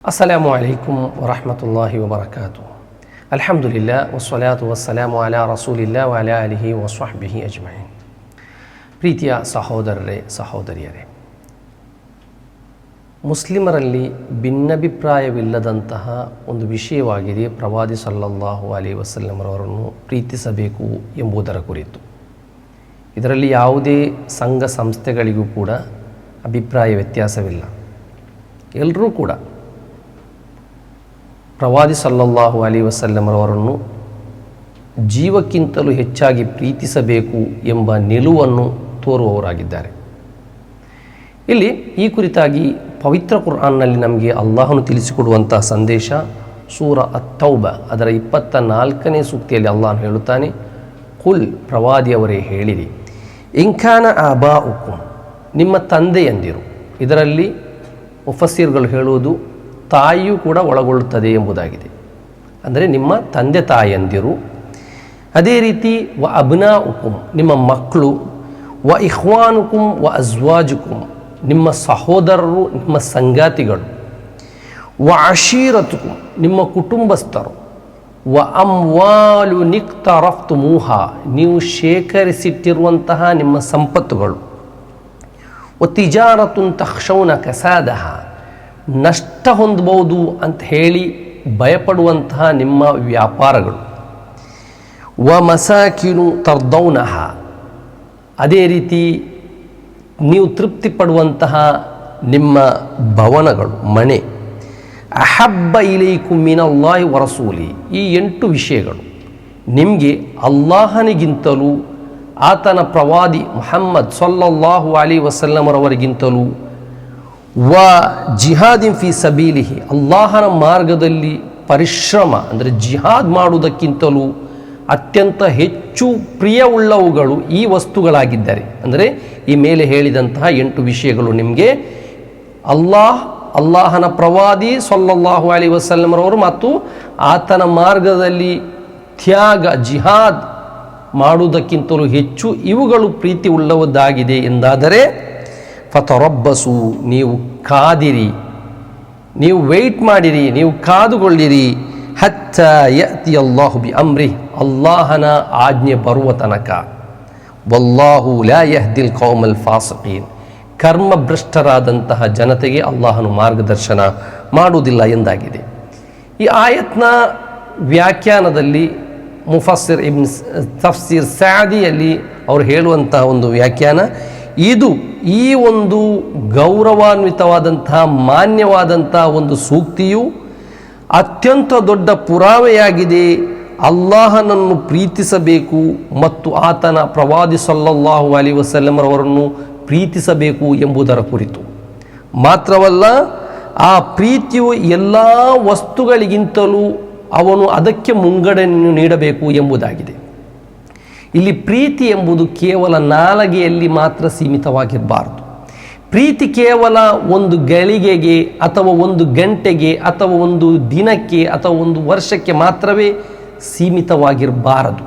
ಅಸ್ಸಲಾಮು ಅಲೈಕುಂ ವರಹಮತುಲ್ಲಾಹಿ ವಬರಕಾತು. ಅಲ್ಹಮ್ದುಲಿಲ್ಲಾ ವಸ್ಸಲಾತು ವಸ್ಸಲಾಮು ಅಲಾ ರಸೂಲಿಲ್ಲಾ ವಅಲಾ ಆಲಿಹಿ ವಸ್ವಹ್ಬಿಹಿ ಅಜ್ಮഈನ್. ಪ್ರೀತಿಯ ಸಹೋದರರೇ, ಸಹೋದರಿಯರೇ, ಮುಸ್ಲಿಮರಲ್ಲಿ ಭಿನ್ನಾಭಿಪ್ರಾಯವಿಲ್ಲದಂತಹ ಒಂದು ವಿಷಯವಾಗಿದೆ ಪ್ರವಾದಿ ಸಲ್ಲಲ್ಲಾಹು ಅಲೈಹಿ ವಸಲ್ಲಮರವರನ್ನು ಪ್ರೀತಿಸಬೇಕು ಎಂಬುದರ ಕುರಿತು. ಇದರಲ್ಲಿ ಯಾವುದೇ ಸಂಘ ಸಂಸ್ಥೆಗಳಿಗೂ ಕೂಡ ಅಭಿಪ್ರಾಯ ವ್ಯತ್ಯಾಸವಿಲ್ಲ. ಎಲ್ಲರೂ ಕೂಡ ಪ್ರವಾದಿ ಸಲ್ಲಲ್ಲಾಹು ಅಲೈಹಿ ವಸಲ್ಲಮರವರನ್ನು ಜೀವಕ್ಕಿಂತಲೂ ಹೆಚ್ಚಾಗಿ ಪ್ರೀತಿಸಬೇಕು ಎಂಬ ನಿಲುವನ್ನು ತೋರುವವರಾಗಿದ್ದಾರೆ. ಇಲ್ಲಿ ಈ ಕುರಿತಾಗಿ ಪವಿತ್ರ ಕುರ್ಆನ್ನಲ್ಲಿ ನಮಗೆ ಅಲ್ಲಾಹನು ತಿಳಿಸಿಕೊಡುವಂತಹ ಸಂದೇಶ ಸೂರ ಅತ್ತೌಬ ಅದರ 24ನೇ ಸೂಕ್ತಿಯಲ್ಲಿ ಅಲ್ಲಾಹನು ಹೇಳುತ್ತಾನೆ, ಕುಲ್, ಪ್ರವಾದಿಯವರೇ ಹೇಳಿರಿ, ಇಂಖಾನ ಆಬಾಉಕುಂ, ನಿಮ್ಮ ತಂದೆಯಂದಿರು. ಇದರಲ್ಲಿ ಮುಫಸ್ಸಿರ್ಗಳು ಹೇಳುವುದು ತಾಯಿಯೂ ಕೂಡ ಒಳಗೊಳ್ಳುತ್ತದೆ ಎಂಬುದಾಗಿದೆ. ಅಂದರೆ ನಿಮ್ಮ ತಂದೆ ತಾಯಿಯಂದಿರು. ಅದೇ ರೀತಿ ವ ಅಬ್ನಾಉಕುಂ, ನಿಮ್ಮ ಮಕ್ಕಳು, ವ ಇಖ್ವಾನುಕುಂ ವ ಅಜ್ವಾಜುಕುಂ, ನಿಮ್ಮ ಸಹೋದರರು, ನಿಮ್ಮ ಸಂಗಾತಿಗಳು, ವ ಅಶೀರತುಕುಂ, ನಿಮ್ಮ ಕುಟುಂಬಸ್ಥರು, ವ ಅಮ್ವಾಲು ನಿಕ್ತರಫ್ತುಮೂಹ, ನೀವು ಶೇಖರಿಸಿಟ್ಟಿರುವಂತಹ ನಿಮ್ಮ ಸಂಪತ್ತುಗಳು, ವ ತಿಜಾರತುನ್ ತಖ್ಶೌನ ಕಸಾದಹ, ನಷ್ಟ ಹೊಂದಬಹುದು ಅಂತ ಹೇಳಿ ಭಯಪಡುವಂತಹ ನಿಮ್ಮ ವ್ಯಾಪಾರಗಳು, ವ ಮಸಾಕಿನು ತರ್ದೌನಹ, ಅದೇ ರೀತಿ ನೀವು ತೃಪ್ತಿ ಪಡುವಂತಹ ನಿಮ್ಮ ಭವನಗಳು, ಮನೆ, ಅಹಬ್ಬ ಇಲೈಕುಂ ಮಿನಲ್ಲಾಹಿ ವ ರಸೂಲಿ, ಈ 8 ವಿಷಯಗಳು ನಿಮಗೆ ಅಲ್ಲಾಹನಿಗಿಂತಲೂ ಆತನ ಪ್ರವಾದಿ ಮುಹಮ್ಮದ್ ಸಲ್ಲಲ್ಲಾಹು ಅಲೈಹಿ ವಸಲ್ಲಮರವರಿಗಿಂತಲೂ ವ ಜಿಹಾದಿನ್ ಫಿ ಸಬೀಲಿಹಿ, ಅಲ್ಲಾಹನ ಮಾರ್ಗದಲ್ಲಿ ಪರಿಶ್ರಮ ಅಂದರೆ ಜಿಹಾದ್ ಮಾಡುವುದಕ್ಕಿಂತಲೂ ಅತ್ಯಂತ ಹೆಚ್ಚು ಪ್ರಿಯವುಳ್ಳವುಗಳು ಈ ವಸ್ತುಗಳಾಗಿದ್ದಾರೆ. ಅಂದರೆ ಈ ಮೇಲೆ ಹೇಳಿದಂತಹ 8 ವಿಷಯಗಳು ನಿಮಗೆ ಅಲ್ಲಾಹನ ಪ್ರವಾದಿ ಸಲ್ಲಲ್ಲಾಹು ಅಲೈಹಿ ವಸಲ್ಲಮರವರು ಮತ್ತು ಆತನ ಮಾರ್ಗದಲ್ಲಿ ತ್ಯಾಗ ಜಿಹಾದ್ ಮಾಡುವುದಕ್ಕಿಂತಲೂ ಹೆಚ್ಚು ಇವುಗಳು ಪ್ರೀತಿ ಉಳ್ಳವದ್ದಾಗಿದೆ ಎಂದಾದರೆ ಫತರಬ್ಬಸು, ನೀವು ಕಾದಿರಿ, ನೀವು ವೆಯ್ಟ್ ಮಾಡಿರಿ, ನೀವು ಕಾದುಕೊಳ್ಳಿರಿ, ಹತ್ತ ಯಅತಿ ಅಲ್ಲಾಹು ಬಿ ಅಮ್ರಿ, ಅಲ್ಲಾಹನ ಆಜ್ಞೆ ಬರುವ ತನಕ. ವಲ್ಲಾಹು ಲಾ ಯಹ್ದಿಲ್ ಕೌಮಲ್ ಫಾಸಿಕೀನ್, ಕರ್ಮಭ್ರಷ್ಟರಾದಂತಹ ಜನತೆಗೆ ಅಲ್ಲಾಹನು ಮಾರ್ಗದರ್ಶನ ಮಾಡುವುದಿಲ್ಲ ಎಂದಾಗಿದೆ. ಈ ಆಯತ್ನ ವ್ಯಾಖ್ಯಾನದಲ್ಲಿ ಮುಫಸ್ಸಿರ್ ಇಬ್ನ್ ತಫ್ಸೀರ್ ಸಾದಿಯಲ್ಲಿ ಅವರು ಹೇಳುವಂತಹ ಒಂದು ವ್ಯಾಖ್ಯಾನ ಇದು, ಈ ಒಂದು ಗೌರವಾನ್ವಿತವಾದಂತಹ ಮಾನ್ಯವಾದಂತಹ ಒಂದು ಸೂಕ್ತಿಯು ಅತ್ಯಂತ ದೊಡ್ಡ ಪುರಾವೆಯಾಗಿದೆ ಅಲ್ಲಾಹನನ್ನು ಪ್ರೀತಿಸಬೇಕು ಮತ್ತು ಆತನ ಪ್ರವಾದಿ ಸಲ್ಲಲ್ಲಾಹು ಅಲೈಹಿ ವಸಲ್ಲಮರವರನ್ನು ಪ್ರೀತಿಸಬೇಕು ಎಂಬುದರ ಕುರಿತು. ಮಾತ್ರವಲ್ಲ, ಆ ಪ್ರೀತಿಯು ಎಲ್ಲ ವಸ್ತುಗಳಿಗಿಂತಲೂ ಅವನು ಅದಕ್ಕೆ ಮುಂಗಡೆಯನ್ನು ನೀಡಬೇಕು ಎಂಬುದಾಗಿದೆ. ಇಲ್ಲಿ ಪ್ರೀತಿ ಎಂಬುದು ಕೇವಲ ನಾಲಿಗೆಯಲ್ಲಿ ಮಾತ್ರ ಸೀಮಿತವಾಗಿರಬಾರದು. ಪ್ರೀತಿ ಕೇವಲ ಒಂದು ಗಳಿಗೆಗೆ ಅಥವಾ ಒಂದು ಗಂಟೆಗೆ ಅಥವಾ ಒಂದು ದಿನಕ್ಕೆ ಅಥವಾ ಒಂದು ವರ್ಷಕ್ಕೆ ಮಾತ್ರವೇ ಸೀಮಿತವಾಗಿರಬಾರದು.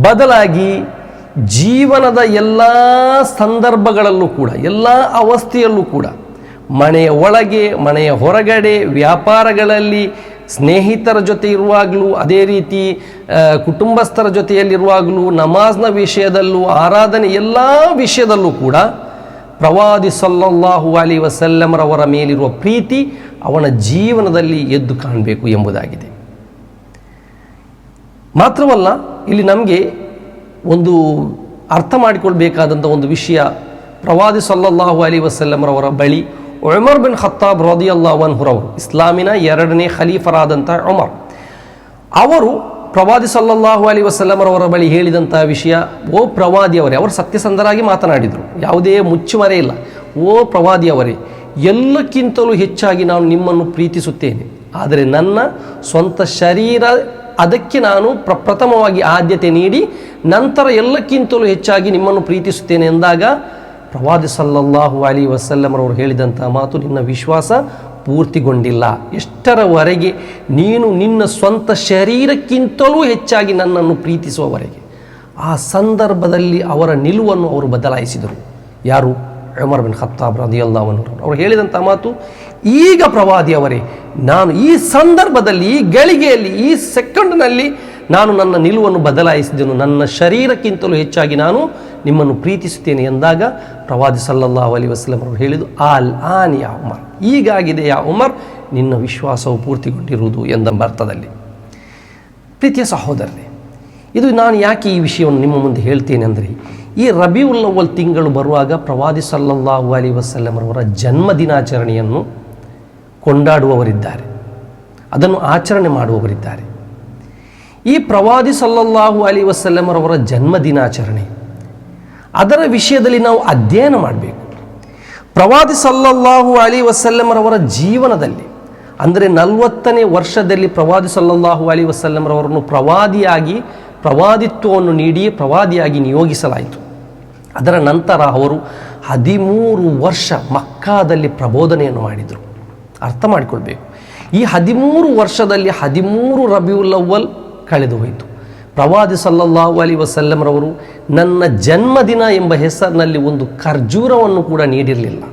ಬದಲಾಗಿ ಜೀವನದ ಎಲ್ಲ ಸಂದರ್ಭಗಳಲ್ಲೂ ಕೂಡ, ಎಲ್ಲ ಅವಸ್ಥೆಯಲ್ಲೂ ಕೂಡ, ಮನೆಯ ಒಳಗೆ, ಮನೆಯ ಹೊರಗಡೆ, ವ್ಯಾಪಾರಗಳಲ್ಲಿ, ಸ್ನೇಹಿತರ ಜೊತೆ ಇರುವಾಗಲೂ, ಅದೇ ರೀತಿ ಕುಟುಂಬಸ್ಥರ ಜೊತೆಯಲ್ಲಿರುವಾಗಲೂ, ನಮಾಜ್ನ ವಿಷಯದಲ್ಲೂ, ಆರಾಧನೆ ಎಲ್ಲ ವಿಷಯದಲ್ಲೂ ಕೂಡ ಪ್ರವಾದಿ ಸಲ್ಲಲ್ಲಾಹು ಅಲೈಹಿ ವಸಲ್ಲಮರವರ ಮೇಲಿರುವ ಪ್ರೀತಿ ಅವನ ಜೀವನದಲ್ಲಿ ಎದ್ದು ಕಾಣಬೇಕು ಎಂಬುದಾಗಿದೆ. ಮಾತ್ರವಲ್ಲ, ಇಲ್ಲಿ ನಮಗೆ ಒಂದು ಅರ್ಥ ಮಾಡಿಕೊಳ್ಬೇಕಾದಂಥ ಒಂದು ವಿಷಯ, ಪ್ರವಾದಿ ಸಲ್ಲಲ್ಲಾಹು ಅಲೈಹಿ ವಸಲ್ಲಮರವರ ಬಳಿ ಉಮರ್ ಬಿನ್ ಖತ್ತಾಬ್ ರದಿಯಲ್ಲಾಹು ಅನ್ಹುರವರು, ಇಸ್ಲಾಮಿನ 2ನೇ ಖಲೀಫರಾದಂಥ ಉಮರ್, ಅವರು ಪ್ರವಾದಿ ಸಲ್ಲಲ್ಲಾಹು ಅಲೈಹಿ ವಸಲ್ಲಮರವರ ಬಳಿ ಹೇಳಿದಂತಹ ವಿಷಯ, ಓ ಪ್ರವಾದಿಯವರೇ, ಅವರು ಸತ್ಯಸಂಧರಾಗಿ ಮಾತನಾಡಿದರು, ಯಾವುದೇ ಮುಚ್ಚುಮರೆ ಇಲ್ಲ. ಓ ಪ್ರವಾದಿಯವರೇ, ಎಲ್ಲಕ್ಕಿಂತಲೂ ಹೆಚ್ಚಾಗಿ ನಾನು ನಿಮ್ಮನ್ನು ಪ್ರೀತಿಸುತ್ತೇನೆ, ಆದರೆ ನನ್ನ ಸ್ವಂತ ಶರೀರ ಅದಕ್ಕೆ ನಾನು ಪ್ರಥಮವಾಗಿ ಆದ್ಯತೆ ನೀಡಿ ನಂತರ ಎಲ್ಲಕ್ಕಿಂತಲೂ ಹೆಚ್ಚಾಗಿ ನಿಮ್ಮನ್ನು ಪ್ರೀತಿಸುತ್ತೇನೆ ಎಂದಾಗ ಪ್ರವಾದಿ ಸಲ್ಲಲ್ಲಾಹು ಅಲೈಹಿ ವಸಲ್ಲಮರವರು ಹೇಳಿದಂತಹ ಮಾತು, ನಿನ್ನ ವಿಶ್ವಾಸ ಪೂರ್ತಿಗೊಂಡಿಲ್ಲ, ಎಷ್ಟರವರೆಗೆ ನೀನು ನಿನ್ನ ಸ್ವಂತ ಶರೀರಕ್ಕಿಂತಲೂ ಹೆಚ್ಚಾಗಿ ನನ್ನನ್ನು ಪ್ರೀತಿಸುವವರೆಗೆ. ಆ ಸಂದರ್ಭದಲ್ಲಿ ಅವರ ನಿಲುವನ್ನು ಅವರು ಬದಲಾಯಿಸಿದರು. ಯಾರು? ಉಮರ್ ಬಿನ್ ಖತ್ತಾಬ್ ರದಿಯಲ್ಲಾಹು ಅನ್ಹು ಅವರು ಹೇಳಿದಂಥ ಮಾತು, ಈಗ ಪ್ರವಾದಿಯವರೇ, ನಾನು ಈ ಸಂದರ್ಭದಲ್ಲಿ, ಈ ಗಳಿಗೆಯಲ್ಲಿ, ಈ ಸೆಕೆಂಡ್ನಲ್ಲಿ ನಾನು ನನ್ನ ನಿಲುವನ್ನು ಬದಲಾಯಿಸಿದೆನು, ನನ್ನ ಶರೀರಕ್ಕಿಂತಲೂ ಹೆಚ್ಚಾಗಿ ನಾನು ನಿಮ್ಮನ್ನು ಪ್ರೀತಿಸುತ್ತೇನೆ ಎಂದಾಗ ಪ್ರವಾದಿ ಸಲ್ಲಲ್ಲಾಹು ಅಲೈಹಿ ವಸಲ್ಲಂ ಅವರು ಹೇಳಿದ್ದು, ಆಲ್ ಆನ್ ಯಾ ಉಮರ್, ಈಗಾಗಿದೆ ಯಾ ಉಮರ್, ನಿನ್ನ ವಿಶ್ವಾಸವು ಪೂರ್ತಿಗೊಂಡಿರುವುದು ಎಂಬ ಅರ್ಥದಲ್ಲಿ. ಪ್ರೀತಿಯ ಸಹೋದರರೇ, ಇದು ನಾನು ಯಾಕೆ ಈ ವಿಷಯವನ್ನು ನಿಮ್ಮ ಮುಂದೆ ಹೇಳ್ತೇನೆ ಅಂದರೆ, ಈ ರಬಿಯುಲ್ ಅವ್ವಲ್ ತಿಂಗಳು ಬರುವಾಗ ಪ್ರವಾದಿ ಸಲ್ಲಲ್ಲಾಹು ಅಲೈಹಿ ವಸಲ್ಲಂ ಅವರ ಜನ್ಮ ದಿನಾಚರಣೆಯನ್ನು ಕೊಂಡಾಡುವವರಿದ್ದಾರೆ, ಅದನ್ನು ಆಚರಣೆ ಮಾಡುವವರಿದ್ದಾರೆ. ಈ ಪ್ರವಾದಿ ಸಲ್ಲಲ್ಲಾಹು ಅಲೈಹಿ ವಸಲ್ಲಂ ಅವರ ಜನ್ಮ ದಿನಾಚರಣೆ, ಅದರ ವಿಷಯದಲ್ಲಿ ನಾವು ಅಧ್ಯಯನ ಮಾಡಬೇಕು. ಪ್ರವಾದಿ ಸಲ್ಲಲ್ಲಾಹು ಅಲೈಹಿ ವಸಲ್ಲಂ ಅವರ ಜೀವನದಲ್ಲಿ, ಅಂದರೆ 40ನೇ ವರ್ಷದಲ್ಲಿ ಪ್ರವಾದಿ ಸಲ್ಲಲ್ಲಾಹು ಅಲೈಹಿ ವಸಲ್ಲಂ ಅವರನ್ನು ಪ್ರವಾದಿತ್ವವನ್ನು ನೀಡಿ ಪ್ರವಾದಿಯಾಗಿ ನಿಯೋಗಿಸಲಾಯಿತು. ಅದರ ನಂತರ ಅವರು 13 ವರ್ಷ ಮಕ್ಕಾದಲ್ಲಿ ಪ್ರಬೋಧನೆಯನ್ನು ಮಾಡಿದರು. ಅರ್ಥ ಮಾಡಿಕೊಳ್ಬೇಕು, ಈ 13 ವರ್ಷದಲ್ಲಿ 13 ರಬಿಯುಲ್ ಅವ್ವಲ್ ಕಳೆದು ಹೋಯಿತು. ಪ್ರವಾದಿ ಸಲ್ಲಲ್ಲಾಹು ಅಲೈಹಿ ವಸಲ್ಲಂ ರವರು ನನ್ನ ಜನ್ಮದಿನ ಎಂಬ ಹೆಸರಿನಲ್ಲಿ ಒಂದು ಖರ್ಜೂರವನ್ನು ಕೂಡ ನೀಡಿರಲಿಲ್ಲ.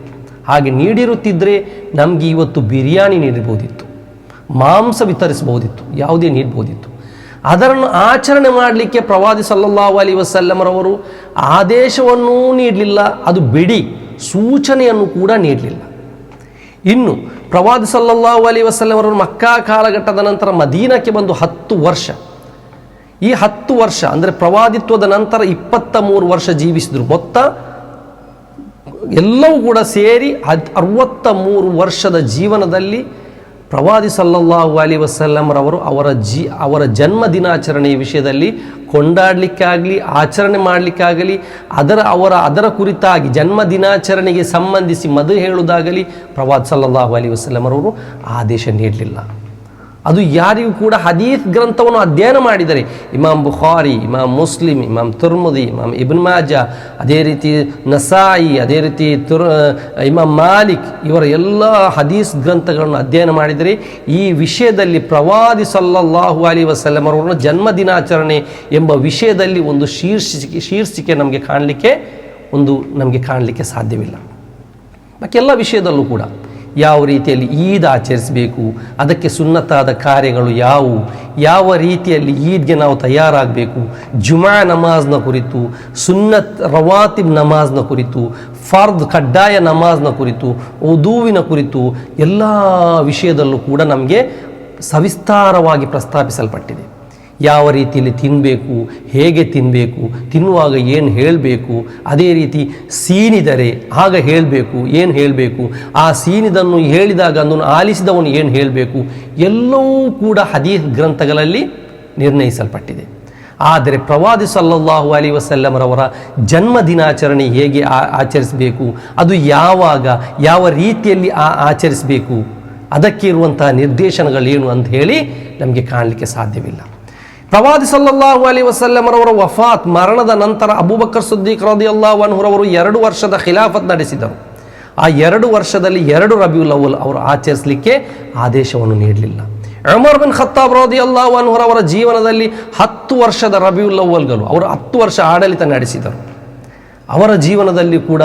ಹಾಗೆ ನೀಡಿರುತ್ತಿದ್ದರೆ ನಮಗೆ ಇವತ್ತು ಬಿರಿಯಾನಿ ನೀಡಿರ್ಬೋದಿತ್ತು, ಮಾಂಸ ವಿತರಿಸಬಹುದಿತ್ತು, ಯಾವುದೇ ನೀಡಬಹುದಿತ್ತು. ಅದನ್ನು ಆಚರಣೆ ಮಾಡಲಿಕ್ಕೆ ಪ್ರವಾದಿ ಸಲ್ಲಲ್ಲಾಹು ಅಲೈಹಿ ವಸಲ್ಲಂ ರವರು ಆದೇಶವನ್ನೂ ನೀಡಲಿಲ್ಲ, ಅದು ಬಿಡಿ ಸೂಚನೆಯನ್ನು ಕೂಡ ನೀಡಲಿಲ್ಲ. ಇನ್ನು ಪ್ರವಾದಿ ಸಲ್ಲಲ್ಲಾಹು ಅಲೈಹಿ ವಸಲ್ಲಂ ಅವರು ಮಕ್ಕಾ ಕಾಲಘಟ್ಟದ ನಂತರ ಮದೀನಕ್ಕೆ ಬಂದು 10 ವರ್ಷ, ಈ 10 ವರ್ಷ ಅಂದರೆ ಪ್ರವಾದಿತ್ವದ ನಂತರ 23 ವರ್ಷ ಜೀವಿಸಿದರು. ಮೊತ್ತ ಎಲ್ಲವೂ ಕೂಡ ಸೇರಿ 63 ವರ್ಷದ ಜೀವನದಲ್ಲಿ ಪ್ರವಾದಿ ಸಲ್ಲಲ್ಲಾಹು ಅಲೈಹಿ ವಸಲ್ಲಂ ರವರು ಅವರ ಜನ್ಮ ದಿನಾಚರಣೆಯ ವಿಷಯದಲ್ಲಿ ಕೊಂಡಾಡಲಿಕ್ಕಾಗಲಿ, ಆಚರಣೆ ಮಾಡಲಿಕ್ಕಾಗಲಿ, ಅದರ ಕುರಿತಾಗಿ ಜನ್ಮ ದಿನಾಚರಣೆಗೆ ಸಂಬಂಧಿಸಿ ಮದು ಹೇಳುವುದಾಗಲಿ ಪ್ರವಾದಿ ಸಲ್ಲಲ್ಲಾಹು ಅಲೈಹಿ ವಸಲ್ಲಂ ರವರು ಆದೇಶ ನೀಡಲಿಲ್ಲ. ಅದು ಯಾರಿಗೂ ಕೂಡ ಹದೀಸ್ ಗ್ರಂಥವನ್ನು ಅಧ್ಯಯನ ಮಾಡಿದರೆ ಇಮಾಮ್ ಬುಖಾರಿ, ಇಮಾಮ್ ಮುಸ್ಲಿಮ್, ಇಮಾಮ್ ತುರ್ಮುದಿ, ಇಮಾಮ್ ಇಬ್ನ್ ಮಾಜಾ, ಅದೇ ರೀತಿ ನಸಾಯಿ, ಅದೇ ರೀತಿ ಇಮಾಮ್ ಮಾಲಿಕ್, ಇವರ ಎಲ್ಲ ಹದೀಸ್ ಗ್ರಂಥಗಳನ್ನು ಅಧ್ಯಯನ ಮಾಡಿದರೆ ಈ ವಿಷಯದಲ್ಲಿ ಪ್ರವಾದಿ ಸಲ್ಲಲ್ಲಾಹು ಅಲೈಹಿ ವಸಲ್ಲಂ ಅವರ ಜನ್ಮ ದಿನಾಚರಣೆ ಎಂಬ ವಿಷಯದಲ್ಲಿ ಒಂದು ಶೀರ್ಷಿಕೆ ನಮಗೆ ಕಾಣಲಿಕ್ಕೆ ಸಾಧ್ಯವಿಲ್ಲ. ಬಾಕೆಲ್ಲ ವಿಷಯದಲ್ಲೂ ಕೂಡ ಯಾವ ರೀತಿಯಲ್ಲಿ ಈದ್ ಆಚರಿಸಬೇಕು, ಅದಕ್ಕೆ ಸುನ್ನತಾದ ಕಾರ್ಯಗಳು ಯಾವುವು, ಯಾವ ರೀತಿಯಲ್ಲಿ ಈದ್ಗೆ ನಾವು ತಯಾರಾಗಬೇಕು, ಜುಮಾ ನಮಾಜ್ನ ಕುರಿತು, ಸುನ್ನತ್ ರವಾತಿಬ್ ನಮಾಜ್ನ ಕುರಿತು, ಫರ್ದ್ ಕಡ್ಡಾಯ ನಮಾಜ್ನ ಕುರಿತು, ಉದೂವಿನ ಕುರಿತು ಎಲ್ಲ ವಿಷಯದಲ್ಲೂ ಕೂಡ ನಮಗೆ ಸವಿಸ್ತಾರವಾಗಿ ಪ್ರಸ್ತಾಪಿಸಲ್ಪಟ್ಟಿದೆ. ಯಾವ ರೀತಿಯಲ್ಲಿ ತಿನ್ನಬೇಕು, ಹೇಗೆ ತಿನ್ನಬೇಕು, ತಿನ್ನುವಾಗ ಏನು ಹೇಳಬೇಕು, ಅದೇ ರೀತಿ ಸೀನಿದರೆ ಆಗ ಹೇಳಬೇಕು, ಏನು ಹೇಳಬೇಕು, ಆ ಸೀನಿದನ್ನು ಹೇಳಿದಾಗ ಅದನ್ನು ಆಲಿಸಿದವನು ಏನು ಹೇಳಬೇಕು, ಎಲ್ಲವೂ ಕೂಡ ಹದೀಸ್ ಗ್ರಂಥಗಳಲ್ಲಿ ನಿರ್ಣಯಿಸಲ್ಪಟ್ಟಿದೆ. ಆದರೆ ಪ್ರವಾದಿ ಸಲ್ಲಲ್ಲಾಹು ಅಲೈಹಿ ವಸಲ್ಲಂ ರವರ ಜನ್ಮ ದಿನಾಚರಣೆ ಹೇಗೆ ಆಚರಿಸಬೇಕು, ಅದು ಯಾವಾಗ ಯಾವ ರೀತಿಯಲ್ಲಿ ಆಚರಿಸಬೇಕು, ಅದಕ್ಕೆ ಇರುವಂತಹ ನಿರ್ದೇಶನಗಳೇನು ಅಂತ ಹೇಳಿ ನಮಗೆ ಕಾಣಲಿಕ್ಕೆ ಸಾಧ್ಯವಿಲ್ಲ. ಪ್ರವಾದಿ ಸಲ್ಲಲ್ಲಾಹು ಅಲೈಹಿ ವಸಲ್ಲಂ ರವರ ವಫಾತ್ ಮರಣದ ನಂತರ ಅಬೂಬಕರ್ ಸಿದ್ದೀಕ್ ರದಿಯಲ್ಲಾಹು ಅನ್ಹು ರವರು 2 ವರ್ಷದ ಖಿಲಾಫತ್ ನಡೆಸಿದರು. ಆ 2 ವರ್ಷದಲ್ಲಿ 2 ರಬಿಯುಲ್ ಅವ್ವಲ್ ಅವರು ಆಚರಿಸಲಿಕ್ಕೆ ಆದೇಶವನ್ನು ನೀಡಲಿಲ್ಲ. ಉಮರ್ ಬಿನ್ ಖತ್ತಾಬ್ ರದಿಯಲ್ಲಾಹು ಅನ್ಹು ರವರ ಜೀವನದಲ್ಲಿ 10 ವರ್ಷದ ರಬಿಯುಲ್ ಅವ್ವಲ್ಗಳು, ಅವರು 10 ವರ್ಷ ಆಡಳಿತ ನಡೆಸಿದರು. ಅವರ ಜೀವನದಲ್ಲಿ ಕೂಡ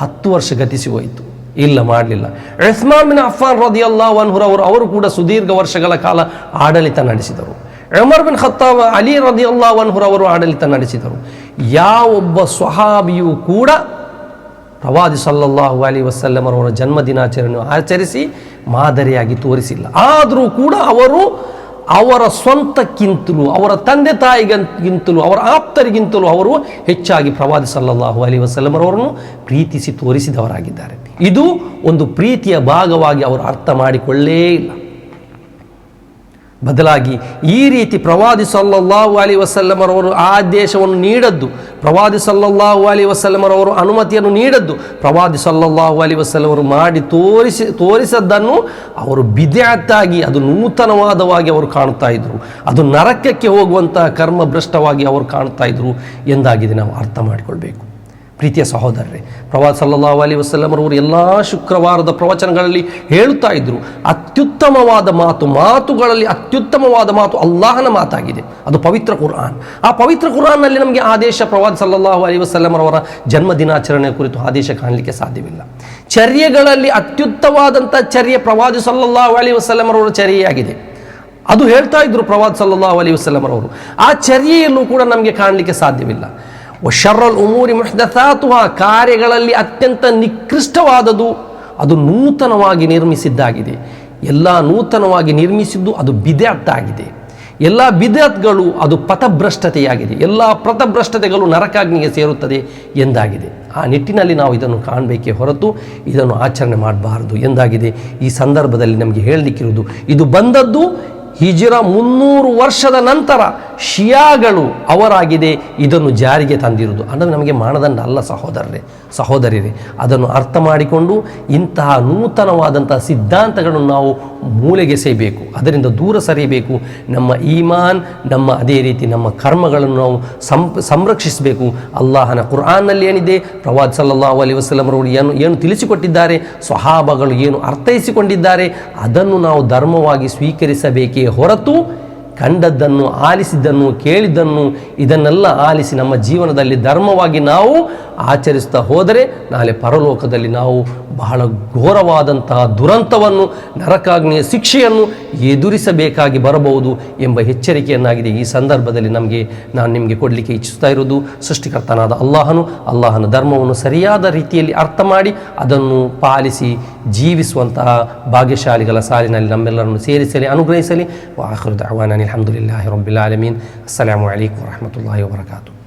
10 ವರ್ಷ ಗತಿಸಿ ಹೋಯಿತು, ಇಲ್ಲ ಮಾಡಲಿಲ್ಲ. ಉಸ್ಮಾನ್ ಬಿನ್ ಅಫ್ಫಾನ್ ರದಿಯಲ್ಲಾಹು ಅನ್ಹು ರವರು ಅವರು ಕೂಡ ಸುದೀರ್ಘ ವರ್ಷಗಳ ಕಾಲ ಆಡಳಿತ ನಡೆಸಿದರು. ಉಮರ್ ಬಿನ್ ಖತ್ತಾಬ್ ಅಲಿ ರದಿಯಲ್ಲಾಹು ಅನ್ಹು ರವರು ಆಡಳಿತ ನಡೆಸಿದರು. ಯಾವೊಬ್ಬ ಸ್ವಹಾಬಿಯೂ ಕೂಡ ಪ್ರವಾದಿ ಸಲ್ಲಲ್ಲಾಹು ಅಲೈಹಿ ವಸಲ್ಲಂ ಅವರ ಜನ್ಮ ದಿನಾಚರಣೆಯನ್ನು ಆಚರಿಸಿ ಮಾದರಿಯಾಗಿ ತೋರಿಸಿಲ್ಲ. ಆದರೂ ಕೂಡ ಅವರು ಅವರ ಸ್ವಂತಕ್ಕಿಂತಲೂ, ಅವರ ತಂದೆ ತಾಯಿಗಿಂತಲೂ, ಅವರ ಆಪ್ತರಿಗಿಂತಲೂ ಅವರು ಹೆಚ್ಚಾಗಿ ಪ್ರವಾದಿ ಸಲ್ಲಲ್ಲಾಹು ಅಲೈಹಿ ವಸಲ್ಲಂ ಅವರನ್ನು ಪ್ರೀತಿಸಿ ತೋರಿಸಿದವರಾಗಿದ್ದಾರೆ. ಇದು ಒಂದು ಪ್ರೀತಿಯ ಭಾಗವಾಗಿ ಅವರು ಅರ್ಥ ಮಾಡಿಕೊಳ್ಳೇ ಇಲ್ಲ. ಬದಲಾಗಿ ಈ ರೀತಿ ಪ್ರವಾದಿ ಸಲ್ಲಲ್ಲಾಹು ಅಲೈಹಿ ವಸಲ್ಲಂ ಅವರು ಆದೇಶವನ್ನು ನೀಡದ್ದು, ಪ್ರವಾದಿ ಸಲ್ಲಲ್ಲಾಹು ಅಲೈಹಿ ವಸಲ್ಲಂ ಅವರು ಅನುಮತಿಯನ್ನು ನೀಡದ್ದು, ಪ್ರವಾದಿ ಸಲ್ಲಲ್ಲಾಹು ಅಲೈಹಿ ವಸಲ್ಲಂ ಅವರು ಮಾಡಿ ತೋರಿಸದ್ದನ್ನು ಅವರು ಬಿದ್ಅತ್ತಾಗಿ, ಅದು ನೂತನವಾದವಾಗಿ ಅವರು ಕಾಣುತ್ತಾ ಇದ್ರು, ಅದು ನರಕಕ್ಕೆ ಹೋಗುವಂತಹ ಕರ್ಮಭ್ರಷ್ಟವಾಗಿ ಅವರು ಕಾಣುತ್ತಾ ಇದ್ರು ಎಂದಾಗಿದೆ ನಾವು ಅರ್ಥ ಮಾಡಿಕೊಳ್ಬೇಕು. ಪ್ರೀತಿಯ ಸಹೋದರರೇ, ಪ್ರವಾದಿ ಸಲ್ಲಲ್ಲಾಹು ಅಲೈಹಿ ವಸಲ್ಲಂ ಅವರು ಎಲ್ಲ ಶುಕ್ರವಾರದ ಪ್ರವಚನಗಳಲ್ಲಿ ಹೇಳುತ್ತಾ ಇದ್ದರು, ಅತ್ಯುತ್ತಮವಾದ ಮಾತುಗಳಲ್ಲಿ ಅತ್ಯುತ್ತಮವಾದ ಮಾತು ಅಲ್ಲಾಹನ ಮಾತಾಗಿದೆ, ಅದು ಪವಿತ್ರ ಕುರ್ಆನ್. ಆ ಪವಿತ್ರ ಕುರ್ಆನ್ನಲ್ಲಿ ನಮಗೆ ಆದೇಶ, ಪ್ರವಾದಿ ಸಲ್ಲಲ್ಲಾಹು ಅಲೈಹಿ ವಸಲ್ಲಂ ಅವರ ಜನ್ಮದಿನಾಚರಣೆ ಕುರಿತು ಆದೇಶ ಕಾಣಲಿಕ್ಕೆ ಸಾಧ್ಯವಿಲ್ಲ. ಚರ್ಯೆಗಳಲ್ಲಿ ಅತ್ಯುತ್ತಮವಾದಂಥ ಚರ್ಯೆ ಪ್ರವಾದಿ ಸಲ್ಲಲ್ಲಾಹು ಅಲೈಹಿ ವಸಲ್ಲಂ ಅವರ ಚರ್ಯೆಯಾಗಿದೆ. ಅದು ಹೇಳ್ತಾ ಇದ್ರು ಪ್ರವಾದಿ ಸಲ್ಲಲ್ಲಾಹು ಅಲೈಹಿ ವಸಲ್ಲಂ ಅವರು. ಆ ಚರ್ಯೆಯಲ್ಲೂ ಕೂಡ ನಮಗೆ ಕಾಣಲಿಕ್ಕೆ ಸಾಧ್ಯವಿಲ್ಲ. ಶರ್ರಲ್ ಉಮೂರಿ ಮುಹ್ದಥಾತುಹಾ, ಕಾರ್ಯಗಳಲ್ಲಿ ಅತ್ಯಂತ ನಿಕೃಷ್ಟವಾದದು ಅದು ನೂತನವಾಗಿ ನಿರ್ಮಿಸಿದ್ದಾಗಿದೆ. ಎಲ್ಲ ನೂತನವಾಗಿ ನಿರ್ಮಿಸಿದ್ದು ಅದು ಬಿದ್ಅತ್ ಆಗಿದೆ. ಎಲ್ಲ ಬಿದ್ಅತ್ಗಳು ಅದು ಪಥಭ್ರಷ್ಟತೆಯಾಗಿದೆ. ಎಲ್ಲ ಪಥಭ್ರಷ್ಟತೆಗಳು ನರಕಾಗ್ನಿಗೆ ಸೇರುತ್ತದೆ ಎಂದಾಗಿದೆ. ಆ ನಿಟ್ಟಿನಲ್ಲಿ ನಾವು ಇದನ್ನು ಕಾಣಬೇಕೇ ಹೊರತು ಇದನ್ನು ಆಚರಣೆ ಮಾಡಬಾರದು ಎಂದಾಗಿದೆ. ಈ ಸಂದರ್ಭದಲ್ಲಿ ನಮಗೆ ಹೇಳಲಿಕ್ಕಿರುವುದು, ಇದು ಬಂದದ್ದು ಹಿಜ್ರ 300 ವರ್ಷದ ನಂತರ ಶಿಯಾಗಳು ಅವರಾಗಿದೆ ಇದನ್ನು ಜಾರಿಗೆ ತಂದಿರುವುದು. ಅಂದರೆ ನಮಗೆ ಮಾನದಂಡ ಅಲ್ಲ ಸಹೋದರರೇ. ಅದನ್ನು ಅರ್ಥ ಮಾಡಿಕೊಂಡು ಇಂತಹ ನೂತನವಾದಂತಹ ಸಿದ್ಧಾಂತಗಳನ್ನು ನಾವು ಮೂಲೆಗೆಸೆಯಬೇಕು, ಅದರಿಂದ ದೂರ ಸರಿಯಬೇಕು. ನಮ್ಮ ಈಮಾನ್, ಅದೇ ರೀತಿ ನಮ್ಮ ಕರ್ಮಗಳನ್ನು ನಾವು ಸಂರಕ್ಷಿಸಬೇಕು. ಅಲ್ಲಾಹನ ಕುರ್ಆನ್ನಲ್ಲಿ ಏನಿದೆ, ಪ್ರವಾದಿ ಸಲ್ಲಲ್ಲಾಹು ಅಲೈಹಿ ವಸಲ್ಲಂ ಅವರು ಏನು ತಿಳಿಸಿಕೊಟ್ಟಿದ್ದಾರೆ, ಸ್ವಹಾಬಗಳು ಏನು ಅರ್ಥೈಸಿಕೊಂಡಿದ್ದಾರೆ, ಅದನ್ನು ನಾವು ಧರ್ಮವಾಗಿ ಸ್ವೀಕರಿಸಬೇಕೇ ಹೊರತು ಕಂಡದ್ದನ್ನು, ಆಲಿಸಿದ್ದನ್ನು, ಕೇಳಿದ್ದನ್ನು ಇದನ್ನೆಲ್ಲ ಆಲಿಸಿ ನಮ್ಮ ಜೀವನದಲ್ಲಿ ಧರ್ಮವಾಗಿ ನಾವು ಆಚರಿಸ್ತಾ ಹೋದರೆ ನಾಳೆ ಪರಲೋಕದಲ್ಲಿ ನಾವು ಬಹಳ ಘೋರವಾದಂತಹ ದುರಂತವನ್ನು, ನರಕಾಗ್ನಿಯ ಶಿಕ್ಷೆಯನ್ನು ಎದುರಿಸಬೇಕಾಗಿ ಬರಬಹುದು ಎಂಬ ಎಚ್ಚರಿಕೆಯನ್ನಾಗಿದೆ ಈ ಸಂದರ್ಭದಲ್ಲಿ ನಾನು ನಿಮಗೆ ಕೊಡಲಿಕ್ಕೆ ಇಚ್ಛಿಸ್ತಾ ಇರೋದು. ಸೃಷ್ಟಿಕರ್ತನಾದ ಅಲ್ಲಾಹನ ಧರ್ಮವನ್ನು ಸರಿಯಾದ ರೀತಿಯಲ್ಲಿ ಅರ್ಥ ಮಾಡಿ ಅದನ್ನು ಪಾಲಿಸಿ ಜೀವಿಸುವಂತಹ ಭಾಗ್ಯಶಾಲಿಗಳ ಸಾಲಿನಲ್ಲಿ ನಮ್ಮೆಲ್ಲರನ್ನು ಸೇರಿಸಲಿ, ಅನುಗ್ರಹಿಸಲಿ. ವಾಖಿರು ದಅವಾನಾ ಅಲ್ಹಮ್ದುಲಿಲ್ಲಾಹಿ ರಬ್ಬಿಲ್ ಆಲಮೀನ್. ಅಸ್ಸಲಾಮು ಅಲೈಕುಂ ವರಹಮತುಲ್ಲಾಹಿ ವಬರಕಾತುಹು.